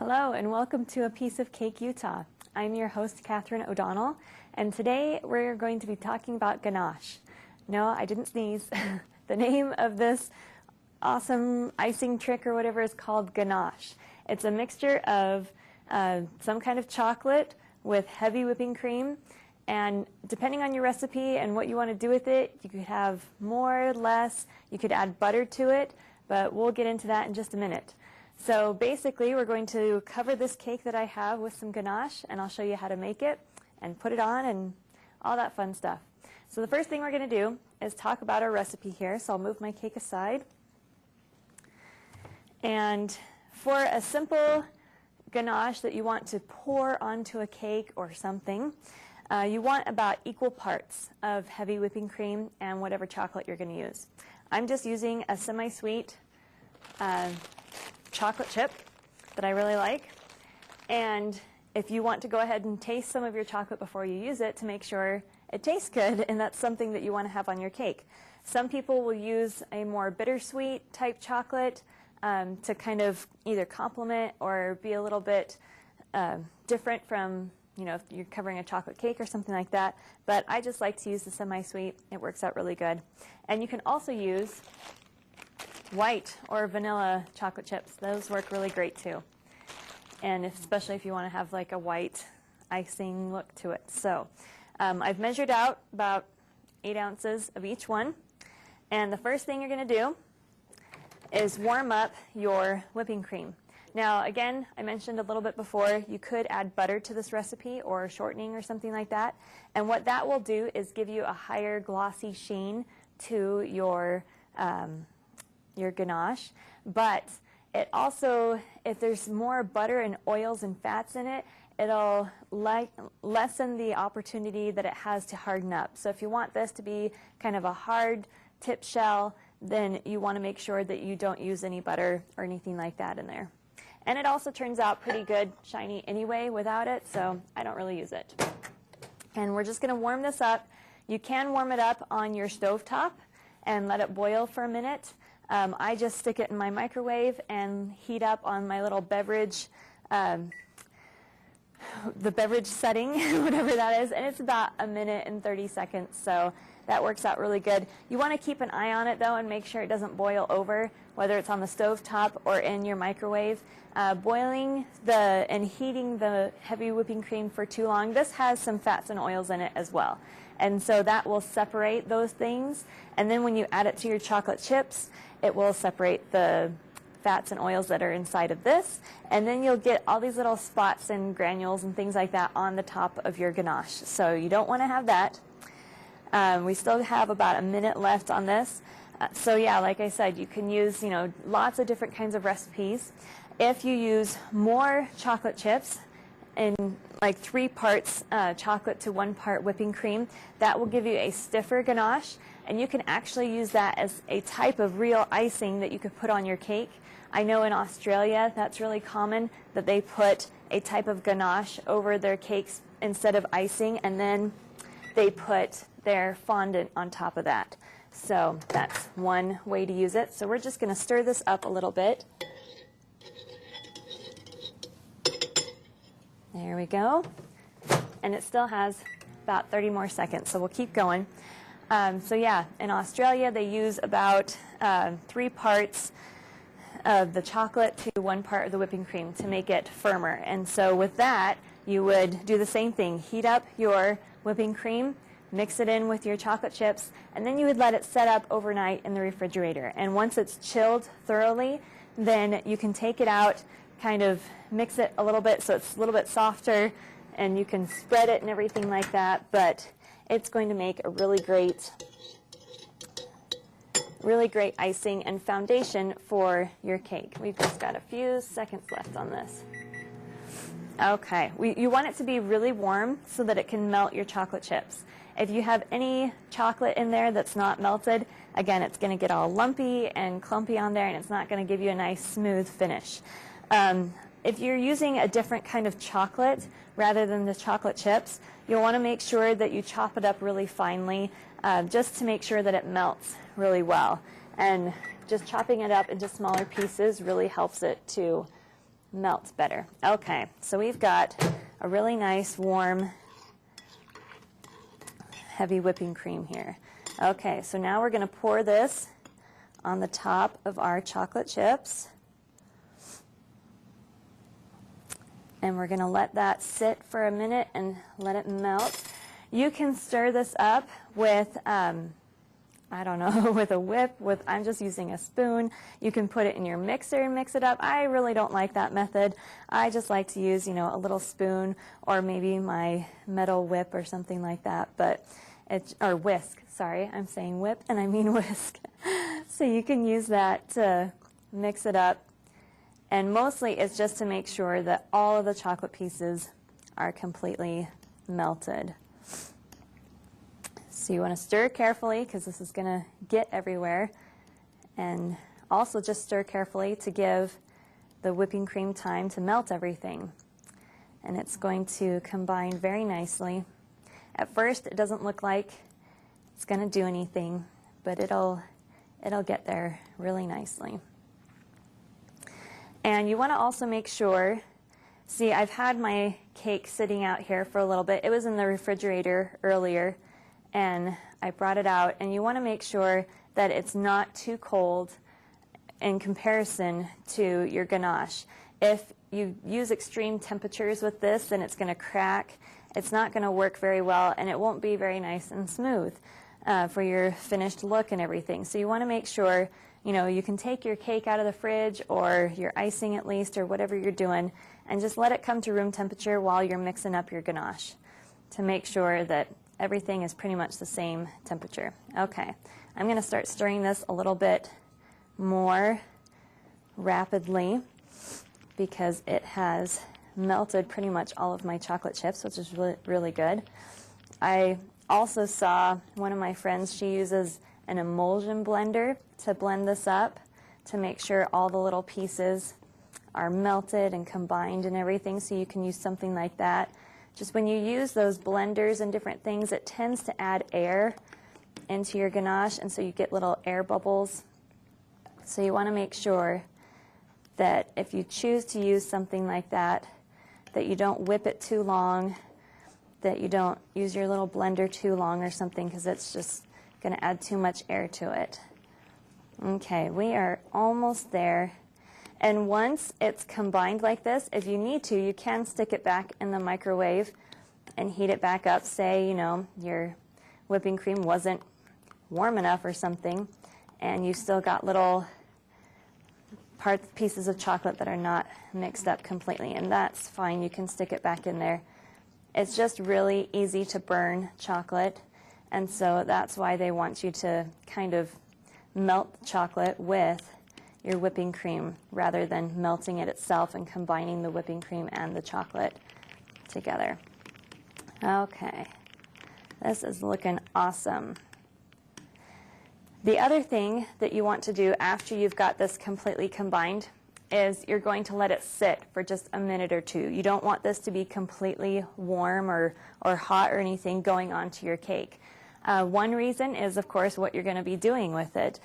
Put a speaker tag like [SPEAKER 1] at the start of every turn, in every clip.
[SPEAKER 1] Hello and welcome to A Piece of Cake, Utah. I'm your host, Katherine O'Donnell, and today we're going to be talking about ganache. No, I didn't sneeze. The name of this awesome icing trick or whatever is called ganache. It's a mixture of some kind of chocolate with heavy whipping cream, and depending on your recipe and what you want to do with it, you could have more, less, you could add butter to it, but we'll get into that in just a minute. So basically, we're going to cover this cake that I have with some ganache, and I'll show you how to make it and put it on and all that fun stuff. So the first thing we're going to do is talk about our recipe here. So I'll move my cake aside. And for a simple ganache that you want to pour onto a cake or something, you want about equal parts of heavy whipping cream and whatever chocolate you're going to use. I'm just using a semi-sweet chocolate chip that I really like, and if you want to go ahead and taste some of your chocolate before you use it to make sure it tastes good, and that's something that you want to have on your cake. Some people will use a more bittersweet type chocolate to kind of either complement or be a little bit different from, you know, if you're covering a chocolate cake or something like that, but I just like to use the semi-sweet. It works out really good. And you can also use white or vanilla chocolate chips. Those work really great too. And especially if you want to have like a white icing look to it. So I've measured out about 8 ounces of each one. And the first thing you're going to do is warm up your whipping cream. Now again, I mentioned a little bit before, you could add butter to this recipe or shortening or something like that. And what that will do is give you a higher glossy sheen to your ganache, but it also, if there's more butter and oils and fats in it, it'll lessen the opportunity that it has to harden up. So if you want this to be kind of a hard tip shell, then you want to make sure that you don't use any butter or anything like that in there. And it also turns out pretty good shiny anyway without it, so I don't really use it. And we're just going to warm this up. You can warm it up on your stovetop and let it boil for a minute. I just stick it in my microwave and heat up on my little beverage, the beverage setting, whatever that is, and it's about 1 minute and 30 seconds, so that works out really good. You want to keep an eye on it though and make sure it doesn't boil over, whether it's on the stove top or in your microwave. Boiling and heating the heavy whipping cream for too long, this has some fats and oils in it as well. And so that will separate those things. And then when you add it to your chocolate chips, it will separate the fats and oils that are inside of this. And then you'll get all these little spots and granules and things like that on the top of your ganache. So you don't want to have that. We still have about 1 minute left on this. So yeah, like I said, you can use, lots of different kinds of recipes. If you use more chocolate chips, in like 3 parts chocolate to 1 part whipping cream, that will give you a stiffer ganache, and you can actually use that as a type of real icing that you could put on your cake. I know in Australia that's really common, that they put a type of ganache over their cakes instead of icing, and then they put their fondant on top of that. So that's one way to use it. So we're just going to stir this up a little bit. There we go. And it still has about 30 more seconds, so we'll keep going. So yeah, in Australia they use about 3 parts of the chocolate to 1 part of the whipping cream to make it firmer. And so with that, you would do the same thing. Heat up your whipping cream, mix it in with your chocolate chips, and then you would let it set up overnight in the refrigerator. And once it's chilled thoroughly, then you can take it out, kind of mix it a little bit so it's a little bit softer, and you can spread it and everything like that, but it's going to make a really great icing and foundation for your cake. We've just got a few seconds left on this. Okay, you want it to be really warm so that it can melt your chocolate chips. If you have any chocolate in there that's not melted, again, it's going to get all lumpy and clumpy on there, and it's not going to give you a nice smooth finish. If you're using a different kind of chocolate rather than the chocolate chips, you'll want to make sure that you chop it up really finely, just to make sure that it melts really well. And just chopping it up into smaller pieces really helps it to melts better. Okay, so we've got a really nice, warm, heavy whipping cream here. Okay, so now we're going to pour this on the top of our chocolate chips. And we're going to let that sit for a minute and let it melt. You can stir this up with, I don't know, with a whip. I'm just using a spoon. You can put it in your mixer and mix it up. I really don't like that method. I just like to use, you know, a little spoon or maybe my metal whip or something like that. But or whisk, sorry, I'm saying whip and I mean whisk. So you can use that to mix it up. And mostly it's just to make sure that all of the chocolate pieces are completely melted. So you want to stir carefully because this is going to get everywhere. And also just stir carefully to give the whipping cream time to melt everything. And it's going to combine very nicely. At first it doesn't look like it's going to do anything, but it'll get there really nicely. And you want to also make sure, see, I've had my cake sitting out here for a little bit. It was in the refrigerator earlier, and I brought it out. And you want to make sure that it's not too cold in comparison to your ganache. If you use extreme temperatures with this, then it's going to crack. It's not going to work very well, and it won't be very nice and smooth for your finished look and everything. So you want to make sure, you know, you can take your cake out of the fridge or your icing at least or whatever you're doing and just let it come to room temperature while you're mixing up your ganache to make sure that everything is pretty much the same temperature. Okay, I'm going to start stirring this a little bit more rapidly because it has melted pretty much all of my chocolate chips, which is really, really good. I also saw one of my friends, she uses an emulsion blender to blend this up to make sure all the little pieces are melted and combined and everything, so you can use something like that. Just when you use those blenders and different things, it tends to add air into your ganache, and so you get little air bubbles. So you want to make sure that if you choose to use something like that, that you don't whip it too long, that you don't use your little blender too long or something, because it's just going to add too much air to it. Okay, we are almost there. And once it's combined like this, if you need to, you can stick it back in the microwave and heat it back up. Say, you know, your whipping cream wasn't warm enough or something, and you still got little pieces of chocolate that are not mixed up completely, and that's fine. You can stick it back in there. It's just really easy to burn chocolate, and so that's why they want you to kind of melt the chocolate with your whipping cream rather than melting it itself and combining the whipping cream and the chocolate together. Okay, this is looking awesome. The other thing that you want to do after you've got this completely combined is you're going to let it sit for just a minute or two. You don't want this to be completely warm or hot or anything going onto your cake. One reason is, of course, what you're going to be doing with it.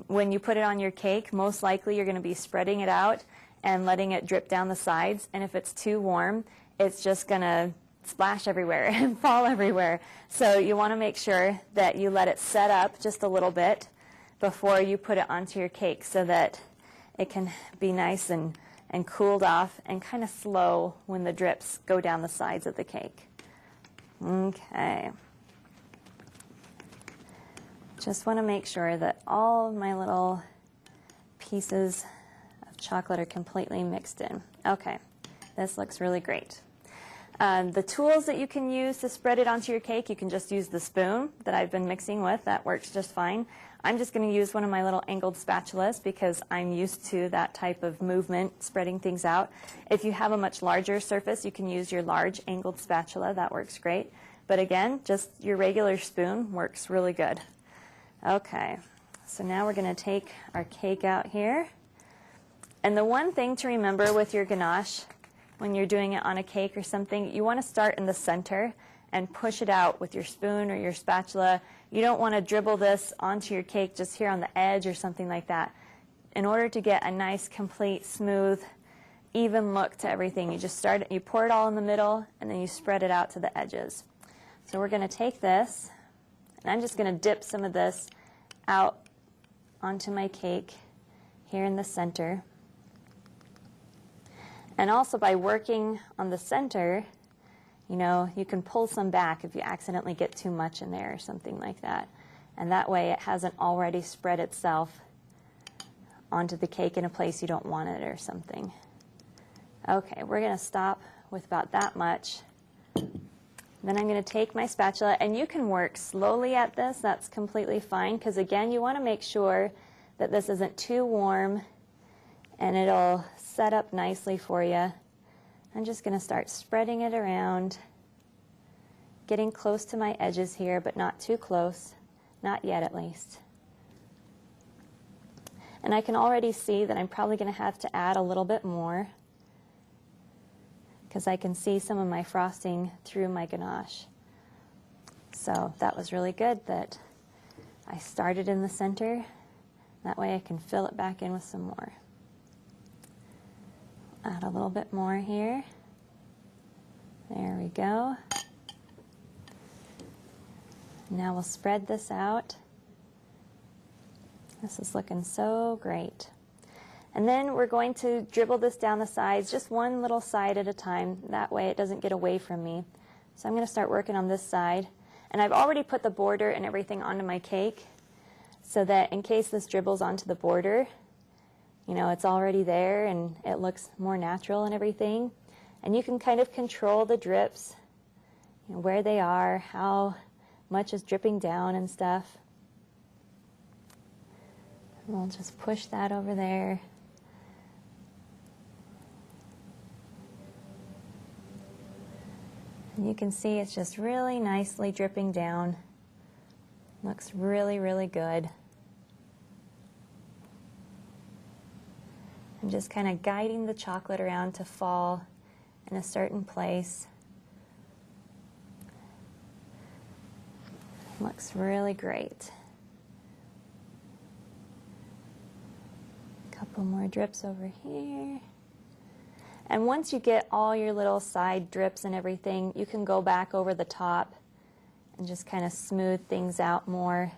[SPEAKER 1] When you put it on your cake, most likely you're going to be spreading it out and letting it drip down the sides. And if it's too warm, it's just going to splash everywhere and fall everywhere. So you want to make sure that you let it set up just a little bit before you put it onto your cake so that it can be nice and cooled off and kind of slow when the drips go down the sides of the cake. Okay. Just want to make sure that all of my little pieces of chocolate are completely mixed in. Okay, this looks really great. The tools that you can use to spread it onto your cake, you can just use the spoon that I've been mixing with. That works just fine. I'm just going to use one of my little angled spatulas because I'm used to that type of movement, spreading things out. If you have a much larger surface, you can use your large angled spatula. That works great. But again, just your regular spoon works really good. Okay, so now we're going to take our cake out here. And the one thing to remember with your ganache, when you're doing it on a cake or something, you want to start in the center and push it out with your spoon or your spatula. You don't want to dribble this onto your cake just here on the edge or something like that. In order to get a nice, complete, smooth even look to everything. You pour it all in the middle, and then you spread it out to the edges. So we're going to take this, and I'm just going to dip some of this out onto my cake here in the center. And also by working on the center, you know, you can pull some back if you accidentally get too much in there or something like that. And that way it hasn't already spread itself onto the cake in a place you don't want it or something. Okay, we're going to stop with about that much. Then I'm going to take my spatula, and you can work slowly at this. That's completely fine, because again, you want to make sure that this isn't too warm, and it'll set up nicely for you. I'm just going to start spreading it around, getting close to my edges here, but not too close. Not yet, at least. And I can already see that I'm probably going to have to add a little bit more, because I can see some of my frosting through my ganache. So that was really good that I started in the center. That way I can fill it back in with some more. Add a little bit more here. There we go. Now we'll spread this out. This is looking so great. And then we're going to dribble this down the sides, just one little side at a time. That way it doesn't get away from me. So I'm going to start working on this side. And I've already put the border and everything onto my cake, so that in case this dribbles onto the border, you know, it's already there and it looks more natural and everything. And you can kind of control the drips, you know, where they are, how much is dripping down and stuff. And we'll just push that over there. And you can see it's just really nicely dripping down. Looks really, really good. I'm just kind of guiding the chocolate around to fall in a certain place. Looks really great. A couple more drips over here. And once you get all your little side drips and everything, you can go back over the top and just kind of smooth things out more.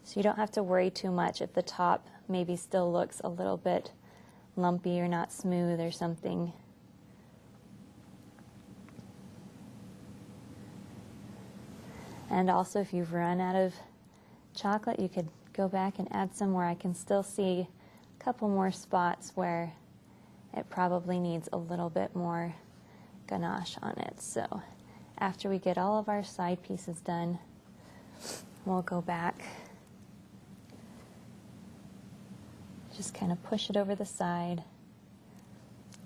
[SPEAKER 1] So you don't have to worry too much if the top maybe still looks a little bit lumpy or not smooth or something. And also, if you've run out of chocolate, you could go back and add some more. I can still see a couple more spots where it probably needs a little bit more ganache on it. So after we get all of our side pieces done, we'll go back. Just kind of push it over the side.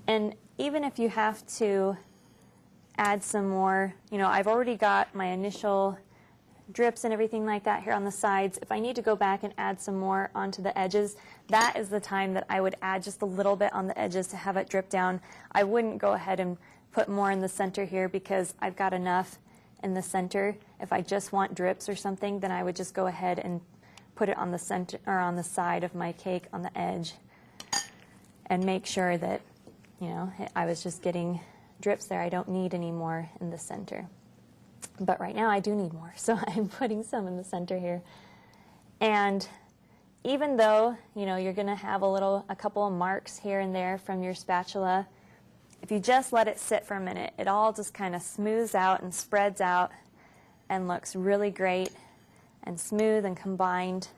[SPEAKER 1] And even if you have to add some more, you know, I've already got my initial drips and everything like that here on the sides. If I need to go back and add some more onto the edges, that is the time that I would add just a little bit on the edges to have it drip down. I wouldn't go ahead and put more in the center here because I've got enough in the center. If I just want drips or something, then I would just go ahead and put it on the center or on the side of my cake on the edge and make sure that, you know, I was just getting drips there. I don't need any more in the center. But right now I do need more, so I'm putting some in the center here. And even though, you know, you're going to have a couple of marks here and there from your spatula, if you just let it sit for a minute, it all just kind of smooths out and spreads out and looks really great and smooth and combined.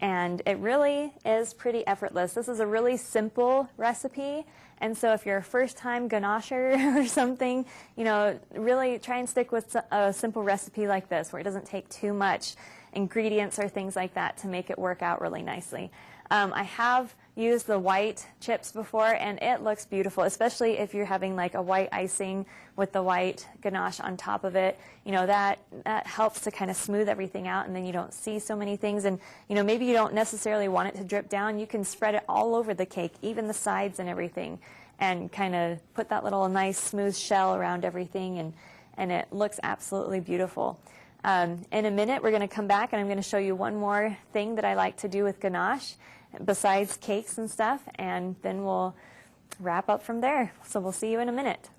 [SPEAKER 1] And it really is pretty effortless. This is a really simple recipe. And so if you're a first-time ganacher or something, you know, really try and stick with a simple recipe like this where it doesn't take too much ingredients or things like that to make it work out really nicely. I have used the white chips before, and it looks beautiful, especially if you're having like a white icing with the white ganache on top of it. You know, that helps to kind of smooth everything out, and then you don't see so many things. And, you know, maybe you don't necessarily want it to drip down. You can spread it all over the cake, even the sides and everything, and kind of put that little nice smooth shell around everything, and it looks absolutely beautiful. In a minute, we're going to come back, and I'm going to show you one more thing that I like to do with ganache besides cakes and stuff, and then we'll wrap up from there. So we'll see you in a minute.